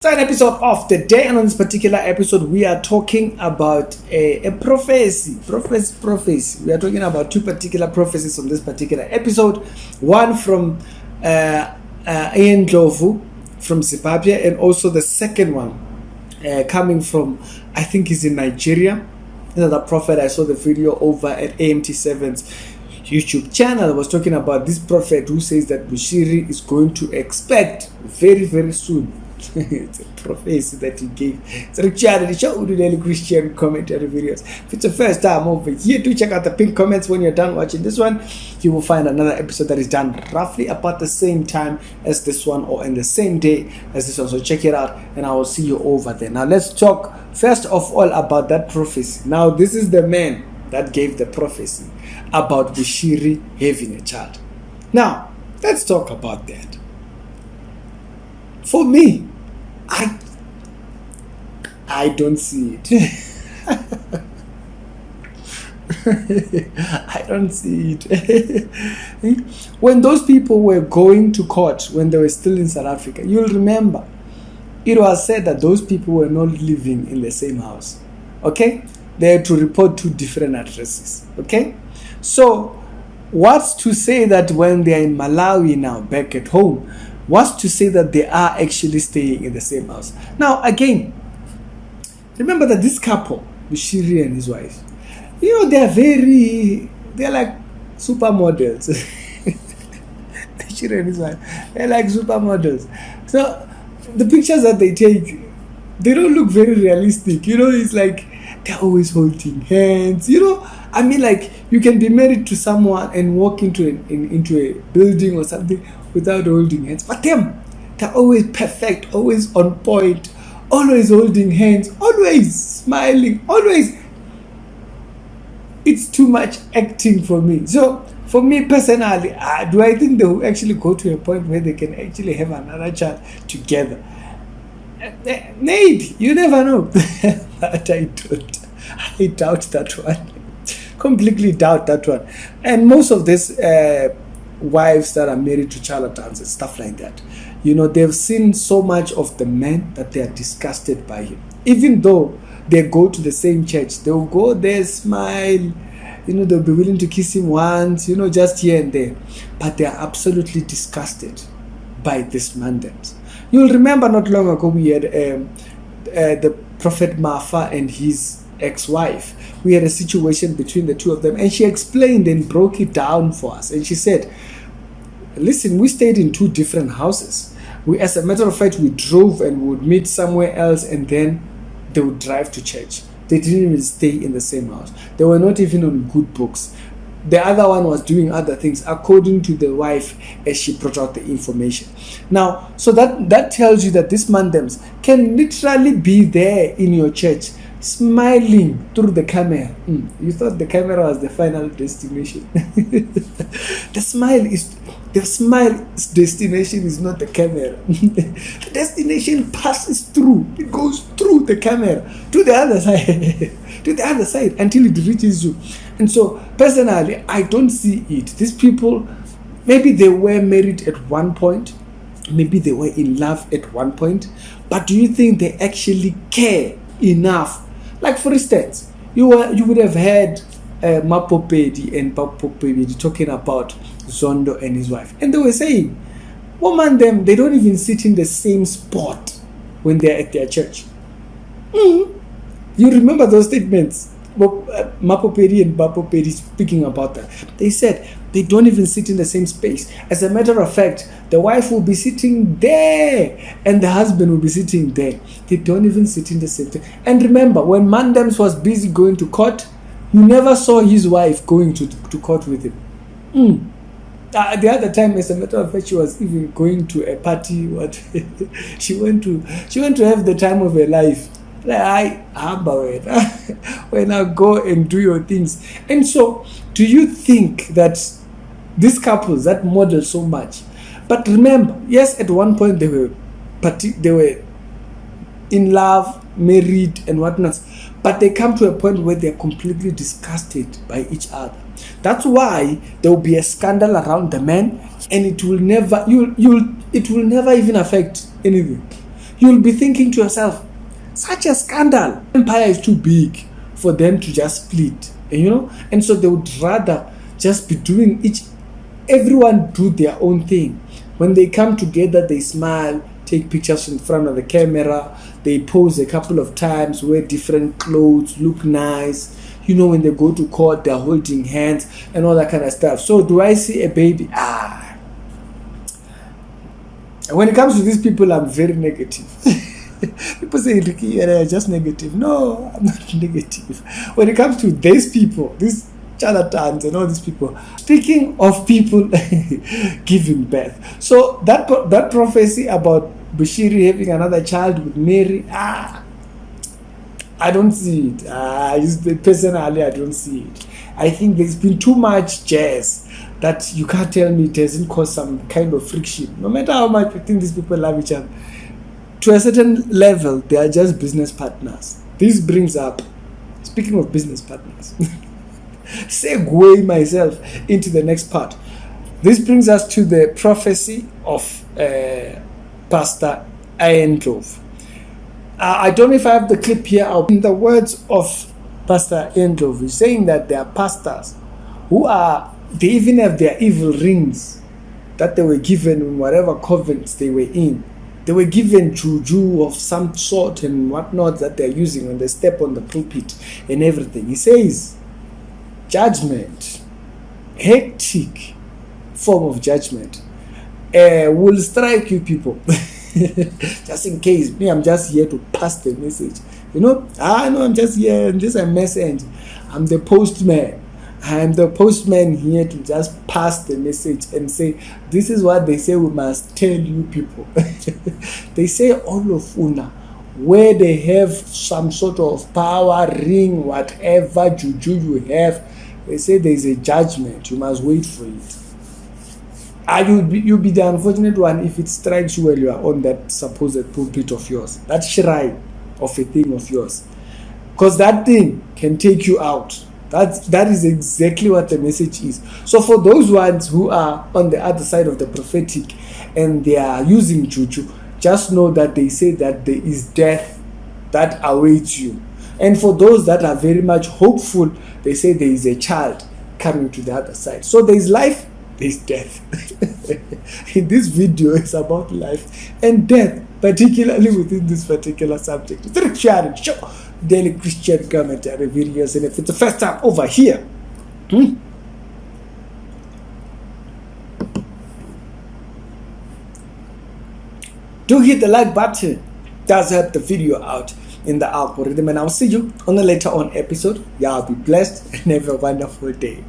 Second episode of the day, and on this particular episode, we are talking about a prophecy. We are talking about two particular prophecies on this particular episode. One from Ian Ndlovu from Zimbabwe, and also the second one coming from, I think he's in Nigeria. Another prophet. I saw the video over at AMT7's YouTube channel. I was talking about this prophet who says that Bushiri is going to expect very, very soon. It's a prophecy that he gave. It's a charity show with daily Christian commentary videos. If it's the first time over here, do check out the pinned comments when you're done watching this one. You will find another episode that is done roughly about the same time as this one, or in the same day as this one. So check it out, and I will see you over there. Now let's talk first of all about that prophecy. Now this is the man that gave the prophecy about Bushiri having a child. Now let's talk about that. For me, I don't see it. I don't see it. When those people were going to court, when they were still in South Africa, you'll remember, it was said that those people were not living in the same house. Okay? They had to report two different addresses. Okay? So, what's to say that when they're in Malawi now, back at home, what's to say that they are actually staying in the same house? Now, again, remember that this couple, Bushiri and his wife, they're like supermodels. Bushiri and his wife, they're like supermodels. So, the pictures that they take, they don't look very realistic. It's like they're always holding hands. Like you can be married to someone and walk into a building or something without holding hands. But they're always perfect, always on point, always holding hands, always smiling, always. It's too much acting for me. So for me personally, do I think they will actually go to a point where they can actually have another child together? Maybe, you never know. But I don't. I doubt that one. Completely doubt that one. And most of these wives that are married to charlatans and stuff like that, they've seen so much of the man that they are disgusted by him. Even though they go to the same church, they'll go there, smile, they'll be willing to kiss him once, just here and there. But they are absolutely disgusted by this mandate. You'll remember not long ago we had the Prophet Mafa and his ex-wife. We had a situation between the two of them, and she explained and broke it down for us. And she said, listen, we stayed in two different houses. As a matter of fact, we drove and would meet somewhere else, and then they would drive to church. They didn't even stay in the same house. They were not even on good books. The other one was doing other things according to the wife as she brought out the information. Now, so that tells you that these mandams can literally be there in your church, smiling through the camera. You thought the camera was the final destination. The smile's destination is not the camera. The destination passes through. It goes through the camera to the other side, to the other side until it reaches you. And so, personally, I don't see it. These people, maybe they were married at one point, maybe they were in love at one point, but do you think they actually care enough? Like, for instance, you would have heard Mapopedi and Papopedi talking about Zondo and his wife, and they were saying, woman, they don't even sit in the same spot when they're at their church. You remember those statements? Mapopedi and Bapopedi speaking about that. They said they don't even sit in the same space. As a matter of fact, the wife will be sitting there and the husband will be sitting there. They don't even sit in the same thing. And remember, when Mandams was busy going to court, you never saw his wife going to court with him. The other time, as a matter of fact, she was even going to a party. She went to have the time of her life. Like, when I go and do your things. And so, do you think that these couples that model so much? But remember, yes, at one point they were in love, married, and whatnot. But they come to a point where they're completely disgusted by each other. That's why there will be a scandal around the man, and it will never even affect anything. you'll be thinking to yourself, such a scandal. Empire is too big for them to just split, and so they would rather just be doing everyone do their own thing. When they come together, they smile, take pictures in front of the camera, they pose a couple of times, wear different clothes, look nice. When they go to court, they're holding hands and all that kind of stuff. So do I see a baby? When it comes to these people, I'm very negative. People say, Ricky, you're just negative. No, I'm not negative. When it comes to these people, these charlatans and all these people, speaking of people giving birth. So that prophecy about Bushiri having another child with Mary, I don't see it. Personally, I don't see it. I think there's been too much jazz that you can't tell me it hasn't caused some kind of friction. No matter how much you think these people love each other, to a certain level, they are just business partners. This brings up, speaking of business partners, segue myself into the next part. This brings us to the prophecy of Pastor Ian Ndlovu. I don't know if I have the clip here. In the words of Pastor Ian Ndlovu, he's saying that there are pastors they even have their evil rings that they were given in whatever covenants they were in. They were given juju of some sort and whatnot that they're using when they step on the pulpit and everything. He says, judgment, hectic form of judgment, will strike you people. Just in case, I'm just here to pass the message. I'm just here, I'm just a messenger. I'm the postman. I'm the postman here to just pass the message and say, this is what they say we must tell you people. They say all of Una, where they have some sort of power, ring, whatever juju you have, they say there's a judgment. You must wait for it. You'll be the unfortunate one if it strikes you while you are on that supposed pulpit of yours, that shrine of a thing of yours. Because that thing can take you out. That is exactly what the message is. So for those ones who are on the other side of the prophetic and they are using juju, just know that they say that there is death that awaits you. And for those that are very much hopeful, they say there is a child coming to the other side. So there is life, there is death. In this video, it's about life and death, particularly within this particular subject. It's Rick Sharon Show, Daily Christian Commentary videos, and if it's the first time over here, do hit the like button. Does help the video out in the algorithm, and I'll see you on a later on episode. Y'all be blessed and have a wonderful day.